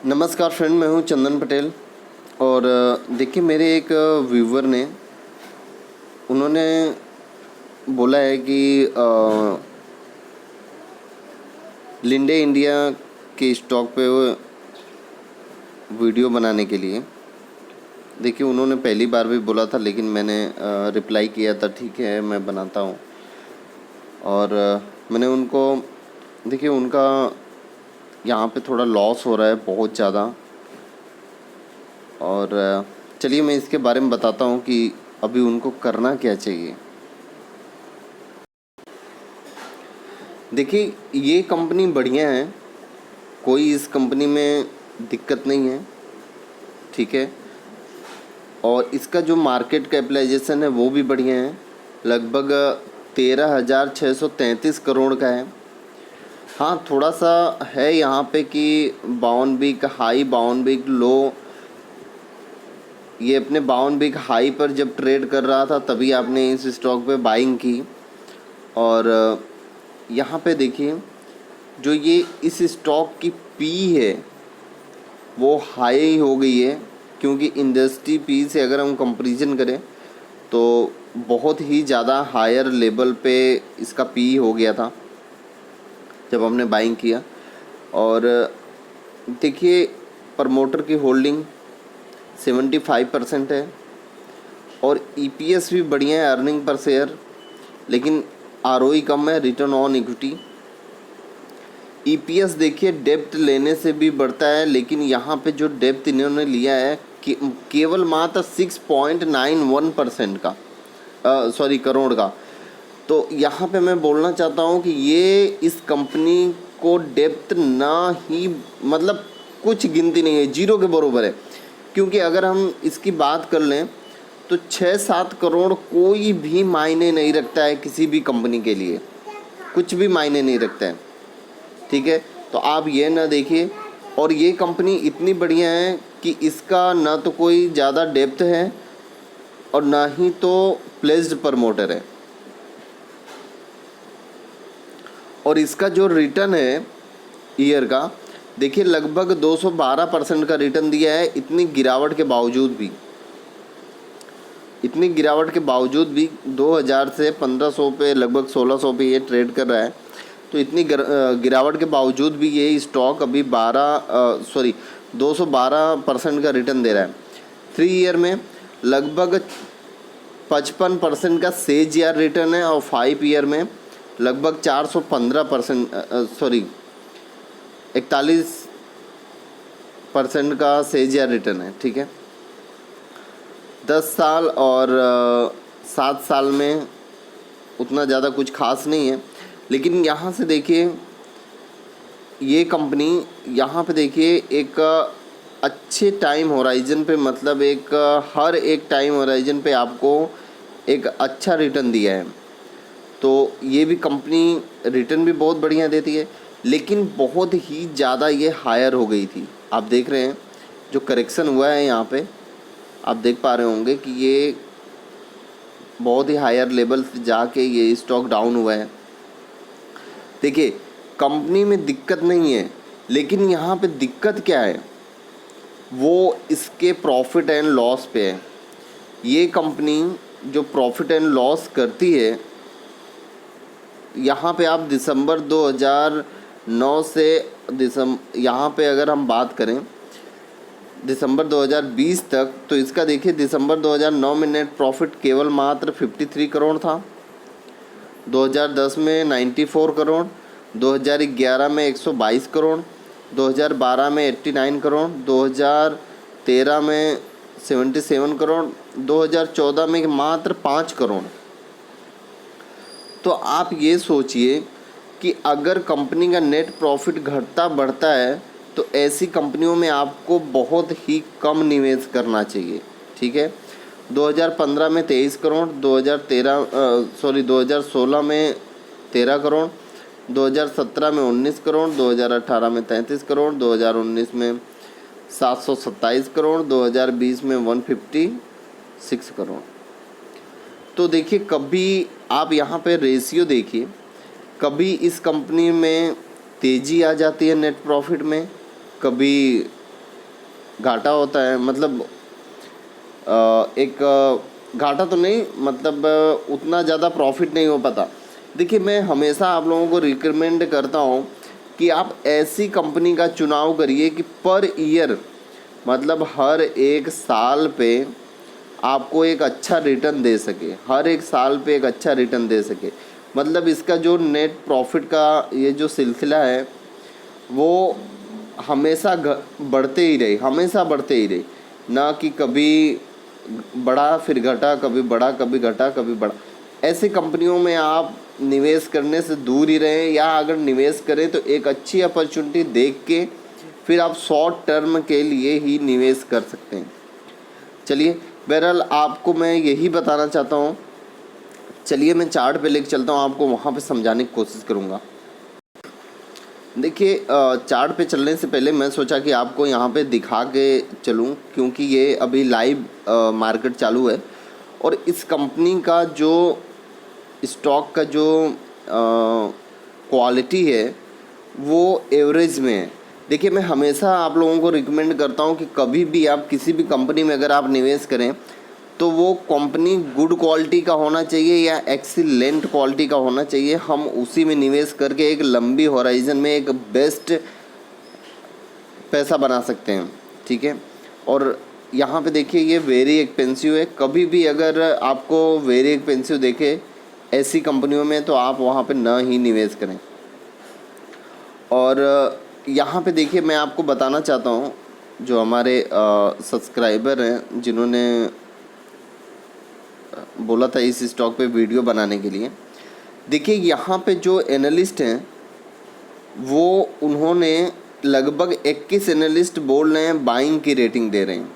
नमस्कार फ्रेंड, मैं हूं चंदन पटेल। और देखिए, मेरे एक व्यूवर ने उन्होंने बोला है कि लिंडे इंडिया के स्टॉक पे वो वीडियो बनाने के लिए। देखिए, उन्होंने पहली बार भी बोला था, लेकिन मैंने रिप्लाई किया था, ठीक है मैं बनाता हूं। और मैंने उनको, देखिए उनका यहाँ पे थोड़ा लॉस हो रहा है बहुत ज़्यादा। और चलिए मैं इसके बारे में बताता हूँ कि अभी उनको करना क्या चाहिए। देखिए, ये कंपनी बढ़िया है, कोई इस कंपनी में दिक्कत नहीं है, ठीक है। और इसका जो मार्केट कैपिटलाइजेशन है वो भी बढ़िया है, लगभग 13,633 करोड़ का है। हाँ, थोड़ा सा है यहाँ पे कि 52 वीक हाई 52 वीक लो। ये अपने 52 वीक हाई पर जब ट्रेड कर रहा था तभी आपने इस स्टॉक पे बाइंग की। और यहाँ पे देखिए, जो ये इस स्टॉक की पी है वो हाई हो गई है, क्योंकि इंडस्ट्री पी से अगर हम कंपैरिजन करें तो बहुत ही ज़्यादा हायर लेवल पे इसका पी हो गया था जब हमने बाइंग किया। और देखिए, प्रमोटर की होल्डिंग 75% है और ईपीएस भी बढ़िया है, अर्निंग पर शेयर, लेकिन आरओई कम है, रिटर्न ऑन इक्विटी। ईपीएस देखिए डेप्ट लेने से भी बढ़ता है, लेकिन यहाँ पे जो डेप्ट इन्होंने लिया है केवल मात्र 6.91% का, सॉरी करोड़ का। तो यहाँ पे मैं बोलना चाहता हूँ कि ये इस कंपनी को डेप्थ ना ही, मतलब कुछ गिनती नहीं है, जीरो के बराबर है। क्योंकि अगर हम इसकी बात कर लें तो 6-7 करोड़ कोई भी मायने नहीं रखता है किसी भी कंपनी के लिए, कुछ भी मायने नहीं रखता है, ठीक है। तो आप ये ना देखिए। और ये कंपनी इतनी बढ़िया है कि इसका ना तो कोई ज़्यादा डेप्थ है और ना ही तो प्लेस्ड प्रमोटर है। और इसका जो रिटर्न है ईयर का, देखिए लगभग 212% का रिटर्न दिया है। इतनी गिरावट के बावजूद भी, 2000 से 1500 पे, लगभग 1600 पे ये ट्रेड कर रहा है। तो इतनी गिरावट के बावजूद भी ये स्टॉक अभी 212% का रिटर्न दे रहा है। 3 ईयर में लगभग 55% का CAGR रिटर्न है और 5 ईयर में लगभग 415%, सॉरी 41% का CAGR रिटर्न है, ठीक है। 10 साल और 7 साल में उतना ज़्यादा कुछ खास नहीं है। लेकिन यहाँ से देखिए, ये कंपनी यहाँ पे देखिए एक अच्छे टाइम होराइजन पे, मतलब एक हर एक टाइम होराइजन पे आपको एक अच्छा रिटर्न दिया है। तो ये भी कंपनी रिटर्न भी बहुत बढ़िया देती है, लेकिन बहुत ही ज़्यादा ये हायर हो गई थी। आप देख रहे हैं जो करेक्शन हुआ है यहाँ पे, आप देख पा रहे होंगे कि ये बहुत ही हायर लेवल से जाके ये स्टॉक डाउन हुआ है। देखिए, कंपनी में दिक्कत नहीं है, लेकिन यहाँ पे दिक्कत क्या है, वो इसके प्रॉफिट एंड लॉस पे है। ये कंपनी जो प्रॉफिट एंड लॉस करती है, यहाँ पे आप दिसंबर 2009 से यहाँ पे अगर हम बात करें दिसंबर 2020 तक, तो इसका देखिए दिसंबर 2009 में नेट प्रॉफिट केवल मात्र 53 करोड़ था, 2010 में 94 करोड़, 2011 में 122 करोड़, 2012 में 89 करोड़, 2013 में 77 करोड़, 2014 में मात्र 5 करोड़। तो आप ये सोचिए कि अगर कंपनी का नेट प्रॉफिट घटता बढ़ता है तो ऐसी कंपनियों में आपको बहुत ही कम निवेश करना चाहिए, ठीक है। 2015 में 23 करोड़, 2016 में 13 करोड़, 2017 में 19 करोड़, 2018 में 33 करोड़, 2019 में 727 करोड़, 2020 में 156 करोड़। तो देखिए, कभी आप यहाँ पे रेशियो देखिए, कभी इस कंपनी में तेज़ी आ जाती है नेट प्रॉफिट में, कभी घाटा होता है, मतलब एक घाटा तो नहीं, मतलब उतना ज़्यादा प्रॉफिट नहीं हो पाता। देखिए, मैं हमेशा आप लोगों को रिकमेंड करता हूँ कि आप ऐसी कंपनी का चुनाव करिए कि पर ईयर, मतलब हर एक साल पे आपको एक अच्छा रिटर्न दे सके, हर एक साल पे एक अच्छा रिटर्न दे सके। मतलब इसका जो नेट प्रॉफिट का ये जो सिलसिला है वो हमेशा बढ़ते ही रहे, हमेशा बढ़ते ही रहे, ना कि कभी बढ़ा फिर घटा, कभी बढ़ा कभी घटा कभी बढ़ा। ऐसी कंपनियों में आप निवेश करने से दूर ही रहें, या अगर निवेश करें तो एक अच्छी अपॉर्चुनिटी देख के फिर आप शॉर्ट टर्म के लिए ही निवेश कर सकते हैं। चलिए, बहरहाल आपको मैं यही बताना चाहता हूँ। चलिए मैं चार्ट पे लेके चलता हूँ, आपको वहाँ पे समझाने की कोशिश करूँगा। देखिए, चार्ट पे चलने से पहले मैं सोचा कि आपको यहाँ पे दिखा के चलूँ, क्योंकि ये अभी लाइव मार्केट चालू है और इस कंपनी का जो स्टॉक का जो क्वालिटी है वो एवरेज में है। देखिए, मैं हमेशा आप लोगों को रिकमेंड करता हूँ कि कभी भी आप किसी भी कंपनी में अगर आप निवेश करें तो वो कंपनी गुड क्वालिटी का होना चाहिए या एक्सीलेंट क्वालिटी का होना चाहिए। हम उसी में निवेश करके एक लंबी होराइज़न में एक बेस्ट पैसा बना सकते हैं, ठीक है। और यहाँ पे देखिए, ये वेरी एक्सपेंसिव है। कभी भी अगर आपको वेरी एक्सपेंसिव देखे ऐसी कंपनियों में तो आप वहाँ पे ना ही निवेश करें। और यहाँ पे देखिए, मैं आपको बताना चाहता हूँ, जो हमारे सब्सक्राइबर हैं जिन्होंने बोला था इस स्टॉक पे वीडियो बनाने के लिए, देखिए यहाँ पे जो एनालिस्ट हैं वो उन्होंने लगभग 21 एनालिस्ट बोल रहे हैं बाइंग की रेटिंग दे रहे हैं,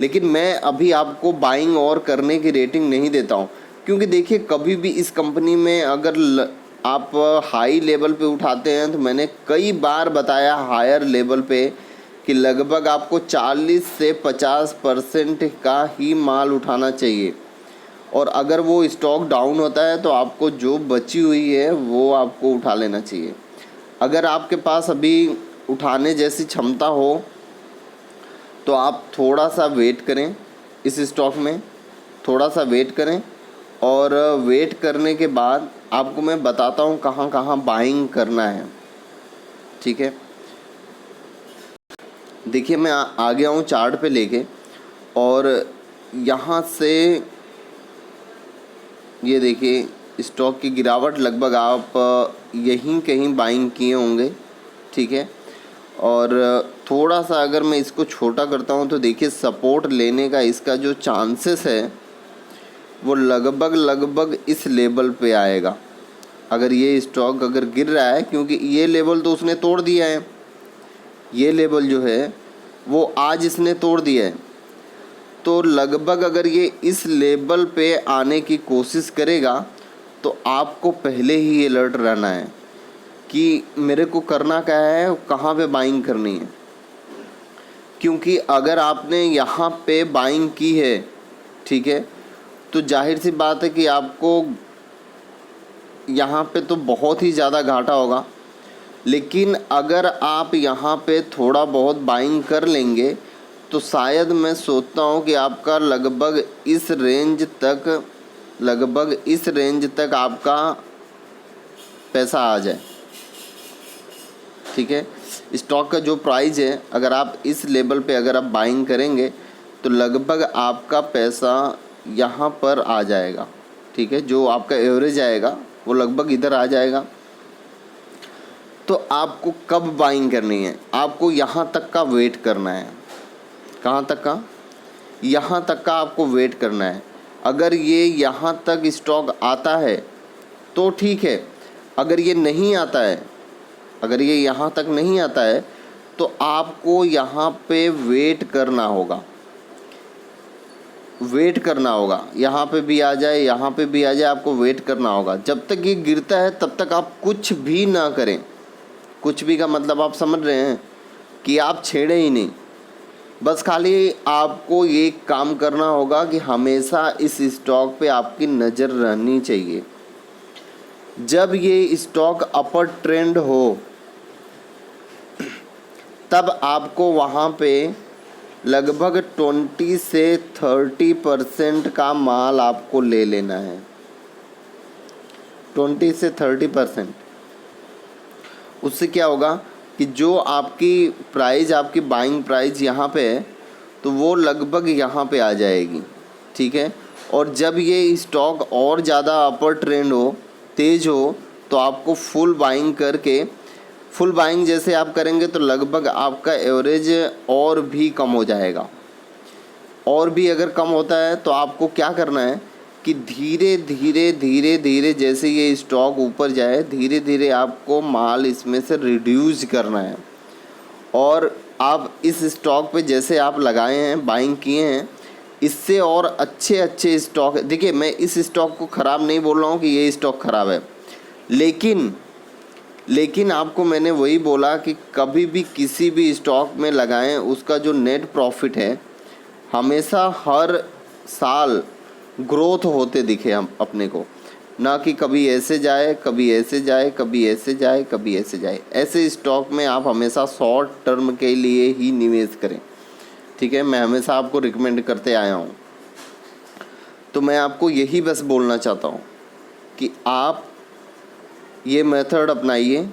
लेकिन मैं अभी आपको बाइंग और करने की रेटिंग नहीं देता हूँ। क्योंकि देखिए, कभी भी इस कंपनी में अगर आप हाई लेवल पे उठाते हैं तो मैंने कई बार बताया हायर लेवल पे कि लगभग आपको 40 से 50% का ही माल उठाना चाहिए। और अगर वो स्टॉक डाउन होता है तो आपको जो बची हुई है वो आपको उठा लेना चाहिए। अगर आपके पास अभी उठाने जैसी क्षमता हो तो आप थोड़ा सा वेट करें, इस स्टॉक में थोड़ा सा वेट करें, और वेट करने के बाद आपको मैं बताता हूँ कहाँ कहाँ बाइंग करना है, ठीक है। देखिए, मैं आ गया हूँ चार्ट पे लेके, और यहाँ से ये देखिए स्टॉक की गिरावट लगभग आप यहीं कहीं बाइंग किए होंगे, ठीक है। और थोड़ा सा अगर मैं इसको छोटा करता हूँ तो देखिए सपोर्ट लेने का इसका जो चांसेस है वो लगभग इस लेवल पे आएगा। अगर ये स्टॉक अगर गिर रहा है, क्योंकि ये लेवल तो उसने तोड़ दिया है, ये लेवल जो है वो आज इसने तोड़ दिया है, तो लगभग अगर ये इस लेवल पे आने की कोशिश करेगा तो आपको पहले ही अलर्ट रहना है कि मेरे को करना क्या है, कहाँ पे बाइंग करनी है। क्योंकि अगर आपने यहाँ पे बाइंग की है, ठीक है, तो जाहिर सी बात है कि आपको यहाँ पे तो बहुत ही ज़्यादा घाटा होगा। लेकिन अगर आप यहाँ पे थोड़ा बहुत बाइंग कर लेंगे तो शायद मैं सोचता हूँ कि आपका लगभग इस रेंज तक आपका पैसा आ जाए, ठीक है। स्टॉक का जो प्राइस है, अगर आप इस लेवल पे अगर आप बाइंग करेंगे तो लगभग आपका पैसा यहाँ पर आ जाएगा, ठीक है। जो आपका एवरेज आएगा वो लगभग इधर आ जाएगा। तो आपको कब बाइंग करनी है, आपको यहाँ तक का वेट करना है। कहाँ तक का? यहाँ तक का आपको वेट करना है। अगर ये यहाँ तक स्टॉक आता है तो ठीक है, अगर ये नहीं आता है, अगर ये यहाँ तक नहीं आता है तो आपको यहाँ पे वेट करना होगा, वेट करना होगा। यहाँ पे भी आ जाए, यहाँ पे भी आ जाए, आपको वेट करना होगा। जब तक ये गिरता है तब तक आप कुछ भी ना करें। कुछ भी का मतलब आप समझ रहे हैं कि आप छेड़े ही नहीं। बस खाली आपको ये काम करना होगा कि हमेशा इस स्टॉक पे आपकी नज़र रहनी चाहिए। जब ये स्टॉक अपर ट्रेंड हो तब आपको वहाँ पे लगभग 20 से 30% का माल आपको ले लेना है। 20 से 30%। उससे क्या होगा कि जो आपकी प्राइस, आपकी बाइंग प्राइस यहाँ पे है तो वो लगभग यहाँ पे आ जाएगी, ठीक है। और जब ये स्टॉक और ज़्यादा अपर ट्रेंड हो, तेज़ हो, तो आपको फुल बाइंग करके, फुल बाइंग जैसे आप करेंगे तो लगभग आपका एवरेज और भी कम हो जाएगा। और भी अगर कम होता है तो आपको क्या करना है कि धीरे धीरे धीरे धीरे जैसे ये स्टॉक ऊपर जाए, धीरे धीरे आपको माल इसमें से रिड्यूस करना है। और आप इस स्टॉक पे जैसे आप लगाए हैं, बाइंग किए हैं, इससे और अच्छे अच्छे स्टॉक, देखिए मैं इस स्टॉक को ख़राब नहीं बोल रहा हूँ कि ये स्टॉक ख़राब है, लेकिन आपको मैंने वही बोला कि कभी भी किसी भी स्टॉक में लगाएं, उसका जो नेट प्रॉफिट है हमेशा हर साल ग्रोथ होते दिखे हम अपने को, ना कि कभी ऐसे जाए, कभी ऐसे जाए, कभी ऐसे जाए, कभी ऐसे जाए। ऐसे स्टॉक में आप हमेशा शॉर्ट टर्म के लिए ही निवेश करें, ठीक है। मैं हमेशा आपको रिकमेंड करते आया हूँ। तो मैं आपको यही बस बोलना चाहता हूँ कि आप ये मेथड अपनाइए।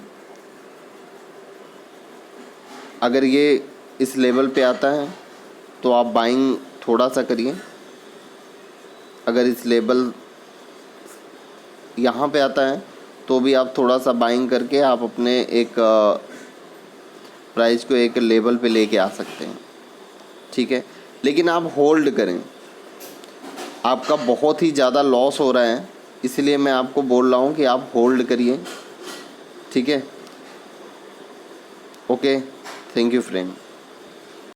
अगर ये इस लेवल पे आता है तो आप बाइंग थोड़ा सा करिए। अगर इस लेवल यहाँ पे आता है तो भी आप थोड़ा सा बाइंग करके आप अपने एक प्राइस को एक लेवल पे लेके आ सकते हैं, ठीक है। लेकिन आप होल्ड करें। आपका बहुत ही ज़्यादा लॉस हो रहा है, इसलिए मैं आपको बोल रहा हूँ कि आप होल्ड करिए, ठीक है। Okay, thank you friend.